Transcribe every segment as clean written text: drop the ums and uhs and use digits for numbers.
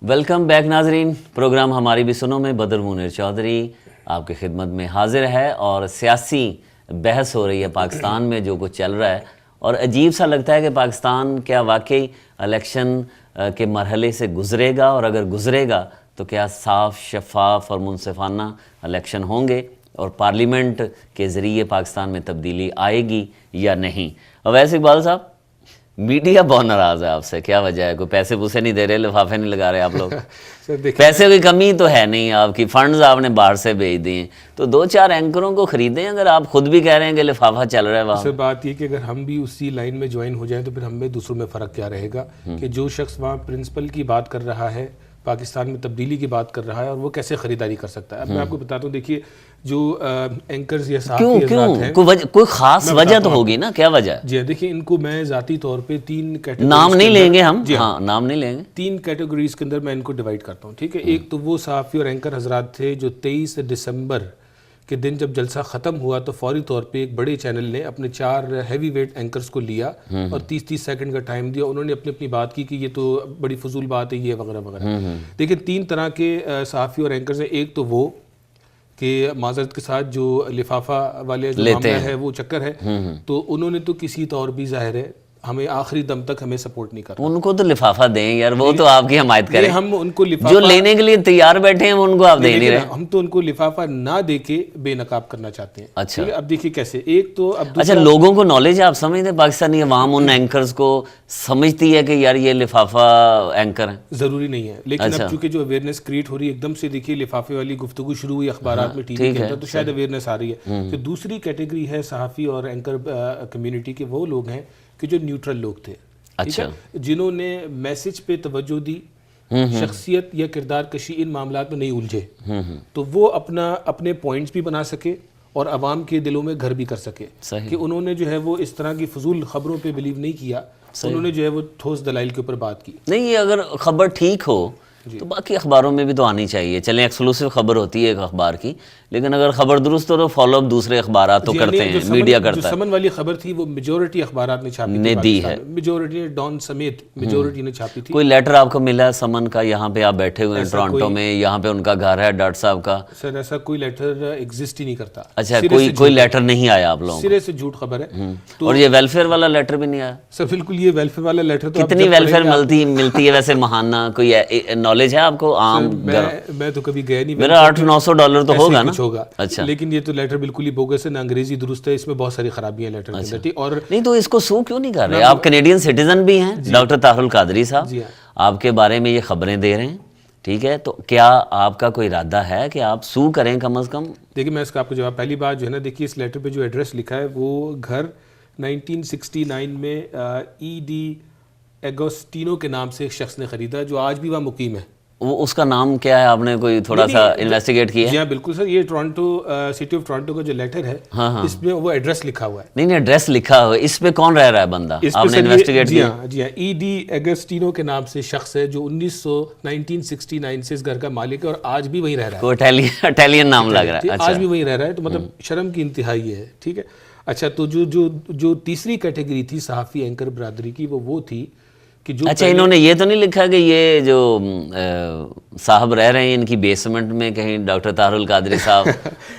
Welcome back ناظرین، programme ہماری بھی سنو میں بدر منیر چودھری آپ کی خدمت میں حاضر ہے اور سیاسی بحث ہو رہی ہے پاکستان میں جو کچھ چل رہا ہے، اور عجیب سا لگتا ہے کہ پاکستان کیا واقعی الیکشن کے مرحلے سے گزرے گا، اور اگر گزرے گا تو کیا صاف شفاف اور منصفانہ الیکشن ہوں گے اور پارلیمنٹ کے ذریعے پاکستان میں تبدیلی آئے گی یا نہیں۔ اویس اقبال صاحب، میڈیا بہت ناراض ہے آپ سے، کیا وجہ ہے؟ کوئی پیسے پوسے نہیں دے رہے، لفافے نہیں لگا رہے آپ لوگ؟ پیسے کی کمی تو ہے نہیں، آپ کی فنڈز آپ نے باہر سے بھیج دیے، تو دو چار اینکروں کو خریدیں اگر آپ خود بھی کہہ رہے ہیں کہ لفافہ چل رہا ہے وہاں۔ سر بات یہ کہ اگر ہم بھی اسی لائن میں جوائن ہو جائیں تو پھر ہمیں دوسروں میں فرق کیا رہے گا کہ جو شخص وہاں پرنسپل کی بات کر رہا ہے، پاکستان میں تبدیلی کی بات کر رہا ہے، اور وہ کیسے خریداری کر سکتا ہے۔ اب میں آپ کو بتاتا ہوں، دیکھیے جو اینکرز یا صحافی حضرات ہیں، کوئی خاص وجہ تو ہوگی نا، کیا وجہ ہے؟ جی دیکھیے، ان کو میں ذاتی طور پہ تین کیٹیگریز، نام نہیں لیں گے ہم، ہاں نام نہیں لیں گے، تین کیٹیگریز کے اندر میں ان کو ڈیوائڈ کرتا ہوں، ٹھیک ہے۔ ایک تو وہ صحافی اور اینکر حضرات تھے جو 23 دسمبر کے دن جب جلسہ ختم ہوا تو فوری طور پہ ایک بڑے چینل نے اپنے 4 ہیوی ویٹ اینکرز کو لیا اور 30 سیکنڈ کا ٹائم دیا، انہوں نے اپنی بات کی کہ یہ تو بڑی فضول بات ہے، یہ وغیرہ وغیرہ۔ دیکھیں، 3 طرح کے صحافی اور اینکرز ہیں۔ ایک تو وہ کہ معذرت کے ساتھ جو لفافہ والے جو معاملہ ہے وہ چکر ہے، تو انہوں نے تو کسی طور بھی ظاہر ہے ہمیں آخری دم تک ہمیں سپورٹ نہیں کرنا۔ ان کو تو لفافہ دیں یار، وہ تو آپ کی حمایت کریں، ہم ان کو لفافہ جو لینے کے لیے تیار بیٹھے ہیں ان کو آپ دے نہیں رہے۔ ہم تو ان کو لفافہ نہ دے کے بے نقاب کرنا چاہتے ہیں۔ اچھا، اب دیکھیے کیسے، ایک تو اب اچھا لوگوں کو نالج ہے، آپ سمجھتے ہیں پاکستانی عوام ان اینکرز کو سمجھتی ہے کہ یار یہ لفافہ اینکر ہیں؟ ضروری نہیں ہے، لیکن اب چونکہ جو اویئرنیس کریٹ ہو رہی ہے، ایک دم سے دیکھیے لفافے والی گفتگو شروع ہوئی اخبارات میں، ٹی وی کے اندر، تو شاید اویئرنیس آ رہی ہے۔ تو دوسری کیٹیگری ہے صحافی اور اینکر کمیونٹی کے، وہ لوگ ہیں کہ جو نیوٹرل لوگ تھے، اچھا، جنہوں نے میسج پہ توجہ دی، شخصیت یا کردار کشی ان معاملات میں نہیں الجھے، تو وہ اپنے پوائنٹس بھی بنا سکے اور عوام کے دلوں میں گھر بھی کر سکے کہ انہوں نے جو ہے وہ اس طرح کی فضول خبروں پہ بلیو نہیں کیا، انہوں نے جو ہے وہ ٹھوس دلائل کے اوپر بات کی۔ نہیں، اگر خبر ٹھیک ہو تو باقی اخباروں میں بھی تو آنی چاہیے، چلیں ایکسکلوسیو خبر ہوتی ہے ایک اخبار کی، لیکن اگر خبر درست ہو تو فالو اپ دوسرے اخبارات تو کرتے ہیں، میڈیا کرتا ہے۔ جو سمن والی خبر تھی وہ میجورٹی اخبارات نے چھاپی تھی، دی ہے، میجورٹی ڈان سمیت میجورٹی نے چھاپی تھی۔ کوئی لیٹر آپ کو ملا سمن کا؟ یہاں پہ آپ بیٹھے ہوئے ہیں ٹورانٹو میں، یہاں پہ ان کا گھر ہے ڈاکٹر صاحب کا۔ سر ایسا کوئی لیٹر ایگزسٹ ہی نہیں کرتا۔ اچھا، کوئی لیٹر نہیں آیا آپ لوگوں کو؟ سرے سے جھوٹ خبر ہے۔ اور یہ ویلفیئر والا لیٹر بھی نہیں آیا؟ سر بالکل، یہ ویلفیئر والا لیٹر تو کتنی ویلفیئر ملتی ہے ویسے ماہانہ؟ کوئی نالج ہے آپ کو؟ عام میں تو کبھی گیا نہیں، میرا $800-900 تو ہوگا نا؟ اچھا، لیکن یہ تو لیٹر بالکل ہی بوگس ہے، نہ انگریزی درست ہے، اس میں بہت ساری خرابیاں لیٹر کے اندر تھی۔ اور نہیں تو اس کو سو کیوں نہیں کر رہے؟ آپ کینیڈین سٹیزن بھی ہیں، ڈاکٹر طاہر القادری صاحب آپ کے بارے میں یہ خبریں دے رہے ہیں، ٹھیک ہے، تو کیا آپ کا کوئی ارادہ ہے کہ آپ سو کریں کم از کم؟ دیکھیں، میں اس کا آپ کو جواب، پہلی بات جو ہے نا، دیکھیے اس لیٹر پہ جو ایڈریس لکھا ہے وہ گھر 1969 میں ای ڈی ایگوسٹینو کے نام سے ایک شخص نے خریدا جو آج بھی وہاں مقیم ہے۔ وہ اس کا نام کیا ہے؟ آپ نے کوئی تھوڑا سا انویسٹیگیٹ کیا ہے؟ جی ہاں بالکل سر، یہ ٹورانٹو سٹی آف ٹورانٹو کا جو لیٹر ہے اس میں وہ ایڈریس لکھا ہوا ہے۔ نہیں، ایڈریس لکھا ہوا ہے، اس پہ کون رہ رہا ہے بندہ؟ آپ نے انویسٹیگیٹ کیا؟ جی ہاں، ای ڈی ایگوسٹینو کے نام سے شخص ہے جو 1969 سے اس گھر کا مالک ہے اور آج بھی وہیں رہ رہا ہے۔ کوئی اٹیلین نام لگ رہا ہے، آج بھی وہیں رہ رہا ہے، تو مطلب شرم کی انتہا یہ ہے، ٹھیک ہے۔ اچھا، تو جو تیسری کیٹیگری تھی صحافی اینکر برادری کی، وہ تھی کہ جو، اچھا انہوں نے یہ تو نہیں لکھا کہ یہ جو صاحب رہ رہے ہیں ان کی بیسمنٹ میں کہیں ڈاکٹر طاہر القادری صاحب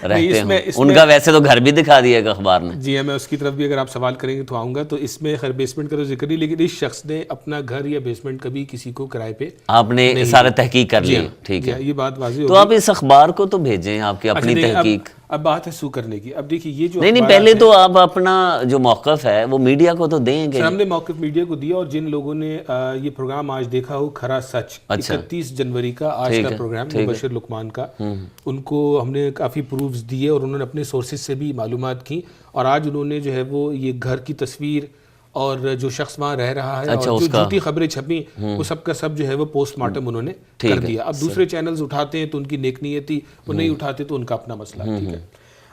رہتے ہیں؟ ان کا ویسے تو گھر بھی دکھا دیا ایک اخبار نے۔ جی ہاں، میں اس کی طرف بھی اگر آپ سوال کریں گے تو آؤں گا، تو اس میں خیر بیسمنٹ کا تو ذکر نہیں، لیکن اس شخص نے اپنا گھر یا بیسمنٹ کبھی کسی کو کرائے پہ، آپ نے سارا تحقیق کر لیا، ٹھیک ہے، یہ بات واضح تو آپ اس اخبار کو تو بھیجیں آپ کی اپنی تحقیق۔ اب بات ہے سو کرنے کی۔ اب دیکھیے یہ جو نہیں، پہلے تو آپ اپنا جو موقف ہے وہ میڈیا کو تو دیں گے۔ ہم نے موقف میڈیا کو دیا، اور جن لوگوں نے یہ پروگرام آج دیکھا ہو، کھرا سچ، 31 جنوری کا آج کا پروگرام مبشر لقمان کا، ان کو ہم نے کافی پروفز دیے اور انہوں نے اپنے سورسز سے بھی معلومات کی، اور آج انہوں نے جو ہے وہ یہ گھر کی تصویر اور جو شخص وہاں رہ رہا ہے اور جو جھوٹی خبریں چھپی وہ سب کا سب جو ہے وہ پوسٹ مارٹم انہوں نے کر دیا۔ اب دوسرے چینلز اٹھاتے ہیں تو ان کی نیک نیتی، وہ نہیں اٹھاتے تو ان کا اپنا مسئلہ، ٹھیک ہے۔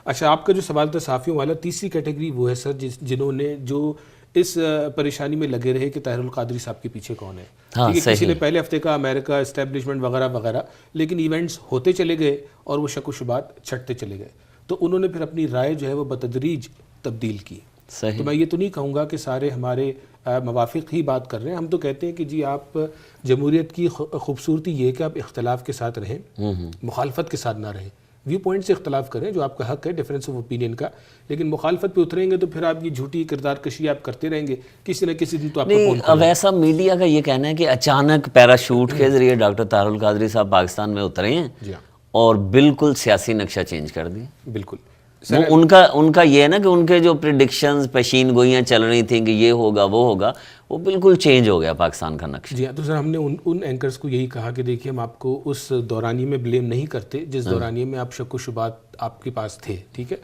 اچھا، آپ کا جو سوال تھا صحافیوں والا، تیسری کیٹیگری وہ ہے سر جنہوں نے جو اس پریشانی میں لگے رہے کہ طاہر القادری صاحب کے پیچھے کون ہے۔ کسی نے پہلے ہفتے کا امریکہ اسٹیبلشمنٹ وغیرہ وغیرہ، لیکن ایونٹس ہوتے چلے گئے اور وہ شک و شبہات چھٹتے چلے گئے، تو انہوں نے پھر اپنی رائے جو ہے وہ بتدریج تبدیل کی۔ صحیح. تو میں یہ تو نہیں کہوں گا کہ سارے ہمارے موافق ہی بات کر رہے ہیں. ہم تو کہتے ہیں کہ جی آپ جمہوریت کی خوبصورتی یہ ہے کہ آپ اختلاف کے ساتھ رہیں, مخالفت کے ساتھ نہ رہیں. ویو پوائنٹ سے اختلاف کریں جو آپ کا حق ہے, ڈیفرنس آف اوپینین کا, لیکن مخالفت پہ اتریں گے تو پھر آپ یہ جھوٹی کردار کشی آپ کرتے رہیں گے, کسی نہ کسی دن تو آپ کو ویسا میڈیا کا یہ کہنا ہے کہ اچانک پیراشوٹ کے ذریعے ڈاکٹر طاہر القادری صاحب پاکستان میں اترے ہیں اور بالکل سیاسی نقشہ چینج کر دیا. بالکل وہ ان کا یہ ہے نا کہ ان کے جو پریڈکشنز پیشین گوئیاں چل رہی تھیں کہ یہ ہوگا وہ ہوگا, وہ بالکل چینج ہو گیا پاکستان کا نقشہ. جی ہاں, تو سر ہم نے ان اینکرز کو یہی کہا کہ دیکھیے ہم آپ کو اس دورانیے میں بلیم نہیں کرتے جس دورانیے میں آپ شک و شبات آپ کے پاس تھے, ٹھیک ہے,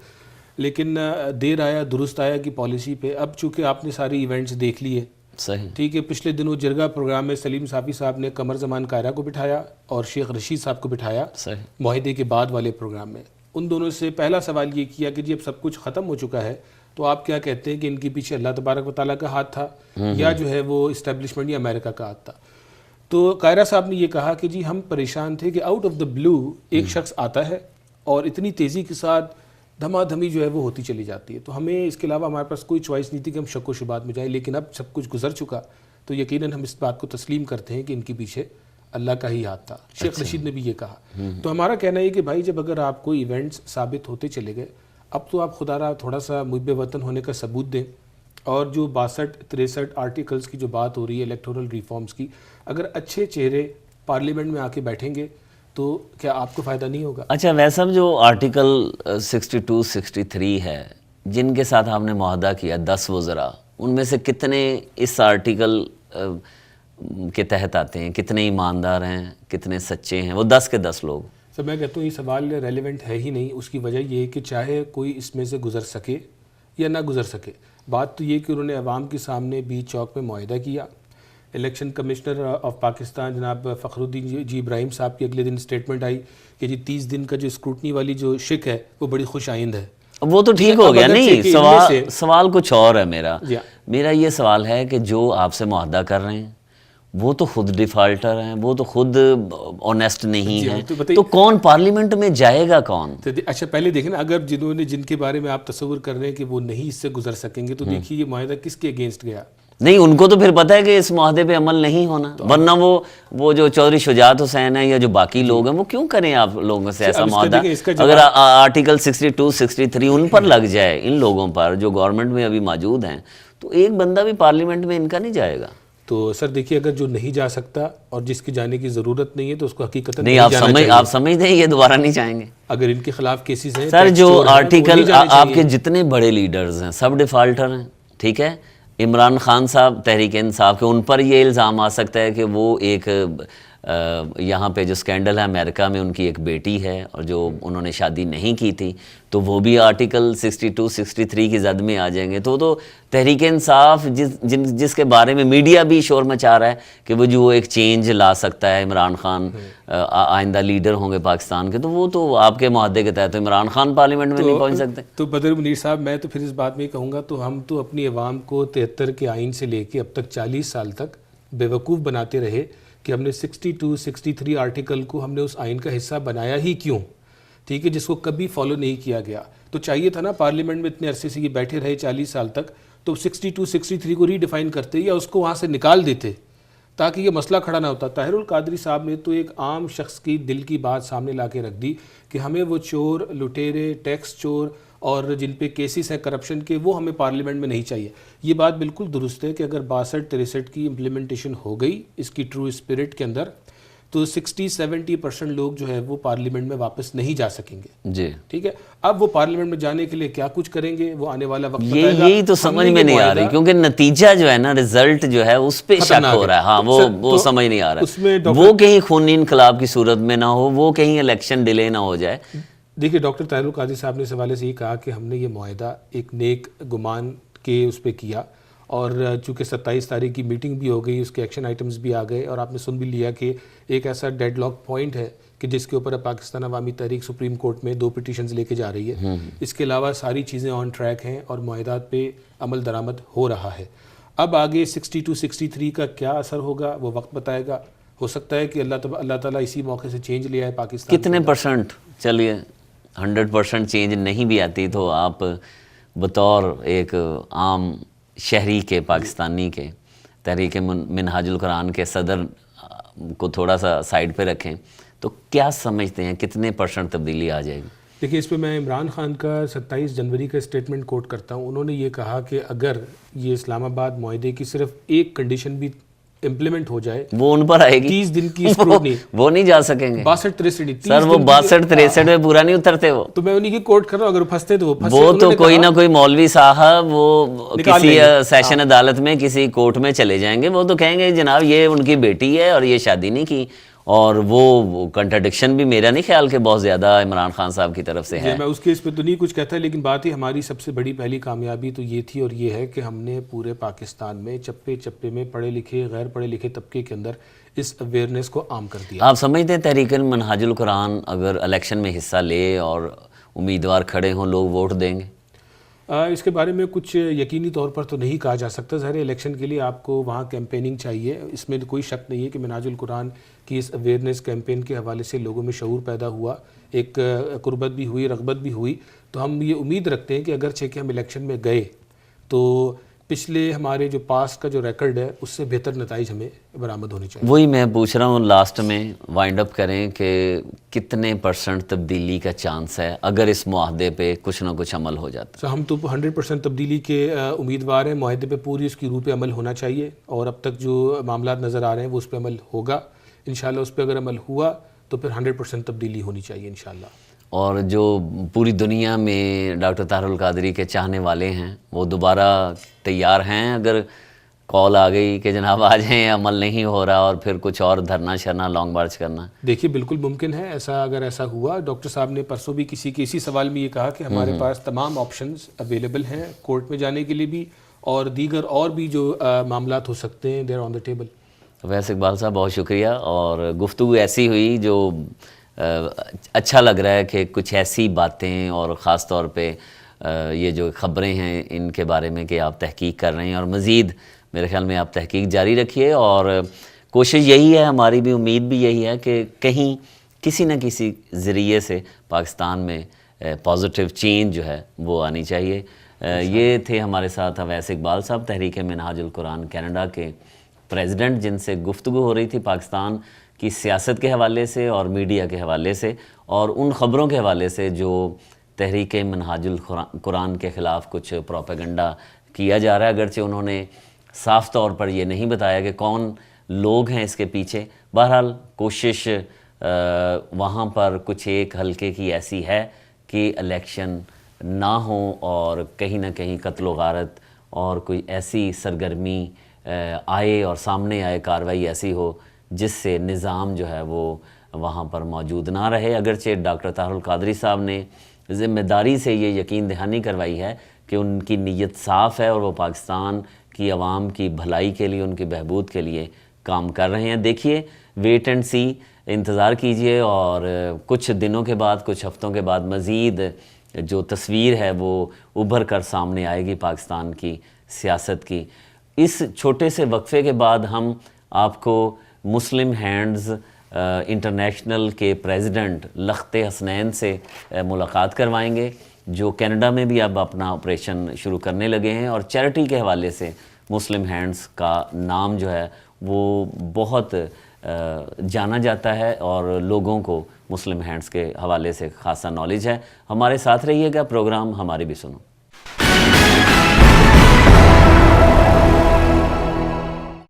لیکن دیر آیا درست آیا کی پالیسی پہ. اب چونکہ آپ نے ساری ایونٹس دیکھ لیے, صحیح, ٹھیک ہے, پچھلے دنوں جرگہ پروگرام میں سلیم صافی صاحب نے قمر زمان قاہرہ کو بٹھایا اور شیخ رشید صاحب کو بٹھایا صحیح, معاہدے کے بعد والے پروگرام میں. ان دونوں سے پہلا سوال یہ کیا کہ جی اب سب کچھ ختم ہو چکا ہے تو آپ کیا کہتے ہیں کہ ان کے پیچھے اللہ تبارک و تعالیٰ کا ہاتھ تھا یا جو ہے وہ اسٹیبلشمنٹ یا امریکہ کا ہاتھ تھا. تو قاہرہ صاحب نے یہ کہا کہ جی ہم پریشان تھے کہ آؤٹ آف دا بلو ایک شخص آتا ہے اور اتنی تیزی کے ساتھ دھما دھمی جو ہے وہ ہوتی چلی جاتی ہے, تو ہمیں اس کے علاوہ ہمارے پاس کوئی چوائس نہیں تھی کہ ہم شک و شبات میں جائیں. لیکن اب سب کچھ گزر چکا تو یقیناً ہم اس بات کو تسلیم کرتے ہیں کہ ان کے پیچھے اللہ کا ہی ہاتھ تھا. شیخ رشید نے بھی یہ کہا. تو ہمارا کہنا ہے کہ بھائی جب اگر آپ کو ایونٹس ثابت ہوتے چلے گئے, اب تو آپ خدا را تھوڑا سا محب وطن ہونے کا ثبوت دیں, اور جو 62-63 آرٹیکلز کی جو بات ہو رہی ہے الیکٹورل ریفارمز کی, اگر اچھے چہرے پارلیمنٹ میں آ کے بیٹھیں گے تو کیا آپ کو فائدہ نہیں ہوگا؟ اچھا, ویسا جو آرٹیکل 62-63 ہے جن کے ساتھ آپ نے معاہدہ کیا 10 وزراء, ان میں سے کتنے اس آرٹیکل کے تحت آتے ہیں, کتنے ایماندار ہیں, کتنے سچے ہیں, وہ 10 کے 10 لوگ؟ سر میں کہتا ہوں یہ سوال ریلیونٹ ہے ہی نہیں. اس کی وجہ یہ ہے کہ چاہے کوئی اس میں سے گزر سکے یا نہ گزر سکے, بات تو یہ کہ انہوں نے عوام کے سامنے بیچ چوک میں معاہدہ کیا. الیکشن کمشنر آف پاکستان جناب فخر الدین جی ابراہیم صاحب کی اگلے دن اسٹیٹمنٹ آئی کہ جی 30 دن کا جو اسکروٹنی والی جو شک ہے وہ بڑی خوش آئند ہے. وہ تو ٹھیک ہو گیا. نہیں, سوال کچھ اور ہے میرا یہ سوال ہے کہ جو آپ سے معاہدہ کر رہے ہیں وہ تو خود ڈیفالٹر ہیں, وہ تو خود آنیسٹ نہیں ہیں, تو کون پارلیمنٹ میں جائے گا کون؟ اچھا پہلے دیکھیں نا, اگر جن کے بارے میں آپ تصور کر رہے ہیں کہ وہ نہیں اس سے گزر سکیں گے تو دیکھیے یہ معاہدہ کس کے اگینسٹ گیا. نہیں, ان کو تو پھر پتہ ہے کہ اس معاہدے پہ عمل نہیں ہونا, ورنہ وہ جو چودھری شجاعت حسین ہیں یا جو باقی لوگ ہیں وہ کیوں کریں آپ لوگوں سے ایسا معاہدہ؟ اگر آرٹیکل 62-63 ان پر لگ جائے, ان لوگوں پر جو گورنمنٹ میں ابھی موجود ہیں, تو ایک بندہ بھی پارلیمنٹ میں ان کا نہیں جائے گا. تو سر دیکھیے اگر جو نہیں جا سکتا اور جس کی جانے کی ضرورت نہیں ہے تو اس کو حقیقت نہیں, آپ سمجھتے ہیں یہ دوبارہ نہیں چاہیں گے اگر ان کے خلاف کیسز ہیں؟ سر جو آرٹیکل آپ کے جتنے بڑے لیڈرز ہیں سب ڈیفالٹر ہیں, ٹھیک ہے. عمران خان صاحب تحریک انصاف کے, ان پر یہ الزام آ سکتا ہے کہ وہ ایک یہاں پہ جو سکینڈل ہے امریکہ میں, ان کی ایک بیٹی ہے اور جو انہوں نے شادی نہیں کی تھی, تو وہ بھی آرٹیکل 62-63 کی زد میں آ جائیں گے. تو تحریک انصاف جس کے بارے میں میڈیا بھی شور مچا رہا ہے کہ وہ جو ایک چینج لا سکتا ہے, عمران خان آئندہ لیڈر ہوں گے پاکستان کے, تو وہ تو آپ کے معاہدے کے تحت عمران خان پارلیمنٹ میں نہیں پہنچ سکتے. تو بدر منیر صاحب میں تو پھر اس بات میں کہوں گا, تو ہم تو اپنی عوام کو 73 کے آئین سے لے کے اب تک 40 سال تک بیوقوف بناتے رہے کہ ہم نے 62-63 آرٹیکل کو ہم نے اس آئین کا حصہ بنایا ہی کیوں, ٹھیک ہے, جس کو کبھی فالو نہیں کیا گیا. تو چاہیے تھا نا پارلیمنٹ میں اتنے عرصے سے یہ بیٹھے رہے 40 سال تک, تو 62-63 کو ری ڈیفائن کرتے یا اس کو وہاں سے نکال دیتے تاکہ یہ مسئلہ کھڑا نہ ہوتا. طاہر القادری صاحب نے تو ایک عام شخص کی دل کی بات سامنے لا کے رکھ دی کہ ہمیں وہ چور, لٹیرے, ٹیکس چور اور جن پہ کیسز ہیں کرپشن کے, وہ ہمیں پارلیمنٹ میں نہیں چاہیے. یہ بات بالکل درست ہے کہ اگر 62-63 کی امپلیمنٹیشن ہو گئی اس کی ٹرو اسپرٹ کے اندر, تو 60-70% لوگ جو ہے وہ پارلیمنٹ میں واپس نہیں جا سکیں گے. جی ٹھیک ہے. اب وہ پارلیمنٹ میں جانے کے لیے کیا کچھ کریں گے وہ آنے والا وقت بتائے گا. یہی تو سمجھ میں نہیں آ رہی, کیونکہ نتیجہ جو ہے نا, رزلٹ جو ہے اس پہ شک ہو رہا ہے. ہاں وہ سمجھ نہیں آ رہا, وہ کہیں خونی انقلاب کی صورت میں نہ ہو, وہ کہیں الیکشن ڈیلے نہ ہو جائے. دیکھیے ڈاکٹر طاہر القادری صاحب نے اس حوالے سے یہ کہا کہ ہم نے یہ معاہدہ ایک نیک گمان کے اس پہ کیا, اور چونکہ 27 تاریخ کی میٹنگ بھی ہو گئی, اس کے ایکشن آئٹمز بھی آ گئے, اور آپ نے سن بھی لیا کہ ایک ایسا ڈیڈ لاک پوائنٹ ہے کہ جس کے اوپر پاکستان عوامی تحریک سپریم کورٹ میں 2 پٹیشنز لے کے جا رہی ہے. اس کے علاوہ ساری چیزیں آن ٹریک ہیں اور معاہدات پہ عمل درآمد ہو رہا ہے. اب آگے 62-63 کا کیا اثر ہوگا وہ وقت بتائے گا. ہو سکتا ہے کہ اللہ تعالیٰ اسی موقع سے چینج لے آئے پاکستان. کتنے پرسنٹ, چلیے 100% چینج نہیں بھی آتی تو آپ بطور ایک عام شہری کے پاکستانی کے تحریک منہاج القرآن کے صدر کو تھوڑا سا سائڈ پہ رکھیں تو کیا سمجھتے ہیں کتنے % تبدیلی آ جائے گی؟ دیکھیے اس پہ میں عمران خان کا 27 جنوری کا اسٹیٹمنٹ کوٹ کرتا ہوں. انہوں نے یہ کہا کہ اگر یہ اسلام آباد معاہدے کی صرف ایک کنڈیشن بھی امپلیمنٹ ہو جائے وہ ان پر آئے گی. 30 دن کی اسکروٹنی. وہ نہیں جا سکیں گے 62-63 سر, وہ 62-63 میں پورا نہیں اترتے. وہ میں انہی کی کوٹ کر رہا ہوں, اگر پھنستے تو وہ تو کوئی نہ کوئی مولوی صاحب وہ کسی سیشن عدالت میں کسی کورٹ میں چلے جائیں گے, وہ تو کہیں گے جناب یہ ان کی بیٹی ہے اور یہ شادی نہیں کی. اور وہ کنٹرڈکشن بھی میرا نہیں خیال کہ بہت زیادہ عمران خان صاحب کی طرف سے ہے. میں اس کیس پہ تو نہیں کچھ کہتا, لیکن بات ہی ہماری سب سے بڑی پہلی کامیابی تو یہ تھی, اور یہ ہے کہ ہم نے پورے پاکستان میں چپے چپے میں پڑھے لکھے غیر پڑھے لکھے طبقے کے اندر اس اویئرنیس کو عام کر دیا. آپ سمجھتے ہیں تحریک منہاج القرآن اگر الیکشن میں حصہ لے اور امیدوار کھڑے ہوں لوگ ووٹ دیں گے؟ اس کے بارے میں کچھ یقینی طور پر تو نہیں کہا جا سکتا. ظاہر الیکشن کے لیے آپ کو وہاں کیمپیننگ چاہیے, اس میں کوئی شک نہیں ہے کہ منہاج القرآن کی اس اویئرنیس کیمپین کے حوالے سے لوگوں میں شعور پیدا ہوا, ایک قربت بھی ہوئی, رغبت بھی ہوئی. تو ہم یہ امید رکھتے ہیں کہ اگرچہ کہ ہم الیکشن میں گئے تو پچھلے ہمارے جو پاس کا جو ریکارڈ ہے اس سے بہتر نتائج ہمیں برآمد ہونے چاہیے. وہی میں پوچھ رہا ہوں, لاسٹ میں وائنڈ اپ کریں کہ کتنے % تبدیلی کا چانس ہے اگر اس معاہدے پہ کچھ نہ کچھ عمل ہو جاتا؟ ہم تو 100% تبدیلی کے امیدوار ہیں. معاہدے پہ پوری اس کی روح پہ عمل ہونا چاہیے, اور اب تک جو معاملات نظر آ رہے ہیں وہ اس پہ عمل ہوگا انشاءاللہ. اس پہ اگر عمل ہوا تو پھر 100% تبدیلی ہونی چاہیے انشاءاللہ. اور جو پوری دنیا میں ڈاکٹر طاہر القادری کے چاہنے والے ہیں وہ دوبارہ تیار ہیں اگر کال آ گئی کہ جناب آ جائیں, عمل نہیں ہو رہا اور پھر کچھ اور دھرنا شرنا لانگ مارچ کرنا؟ دیکھیے بالکل ممکن ہے ایسا. اگر ایسا ہوا, ڈاکٹر صاحب نے پرسوں بھی کسی کے اسی سوال میں یہ کہا کہ ہمارے پاس تمام آپشنز اویلیبل ہیں کورٹ میں جانے کے لیے بھی, اور دیگر اور بھی جو معاملات ہو سکتے ہیں, they are on the table. ویسے اقبال صاحب بہت شکریہ, اور گفتگو ایسی ہوئی جو اچھا لگ رہا ہے کہ کچھ ایسی باتیں, اور خاص طور پہ یہ جو خبریں ہیں ان کے بارے میں کہ آپ تحقیق کر رہے ہیں, اور مزید میرے خیال میں آپ تحقیق جاری رکھیے. اور کوشش یہی ہے, ہماری بھی امید بھی یہی ہے کہ کہیں کسی نہ کسی ذریعے سے پاکستان میں پازیٹیو چینج جو ہے وہ آنی چاہیے. یہ تھے ہمارے ساتھ اویس اقبال صاحب, تحریک منہاج القرآن کینیڈا کے پریزیڈنٹ, جن سے گفتگو ہو رہی تھی پاکستان کی سیاست کے حوالے سے اور میڈیا کے حوالے سے, اور ان خبروں کے حوالے سے جو تحریک منہاج القرآن کے خلاف کچھ پروپیگنڈا کیا جا رہا ہے. اگرچہ انہوں نے صاف طور پر یہ نہیں بتایا کہ کون لوگ ہیں اس کے پیچھے. بہرحال کوشش وہاں پر کچھ ایک حلقے کی ایسی ہے کہ الیکشن نہ ہوں اور کہیں نہ کہیں قتل و غارت اور کوئی ایسی سرگرمی آئے اور سامنے آئے, کارروائی ایسی ہو جس سے نظام جو ہے وہ وہاں پر موجود نہ رہے. اگرچہ ڈاکٹر طاہر القادری صاحب نے ذمہ داری سے یہ یقین دہانی کروائی ہے کہ ان کی نیت صاف ہے اور وہ پاکستان کی عوام کی بھلائی کے لیے, ان کی بہبود کے لیے کام کر رہے ہیں. دیکھیے, ویٹ اینڈ سی, انتظار کیجئے, اور کچھ دنوں کے بعد, کچھ ہفتوں کے بعد مزید جو تصویر ہے وہ ابھر کر سامنے آئے گی پاکستان کی سیاست کی. اس چھوٹے سے وقفے کے بعد ہم آپ کو مسلم ہینڈز انٹرنیشنل کے پریزیڈنٹ لخت حسنین سے ملاقات کروائیں گے, جو کینیڈا میں بھی اب اپنا آپریشن شروع کرنے لگے ہیں. اور چیریٹی کے حوالے سے مسلم ہینڈز کا نام جو ہے وہ بہت جانا جاتا ہے, اور لوگوں کو مسلم ہینڈز کے حوالے سے خاصا نالج ہے. ہمارے ساتھ رہیے گا, پروگرام ہماری بھی سنو.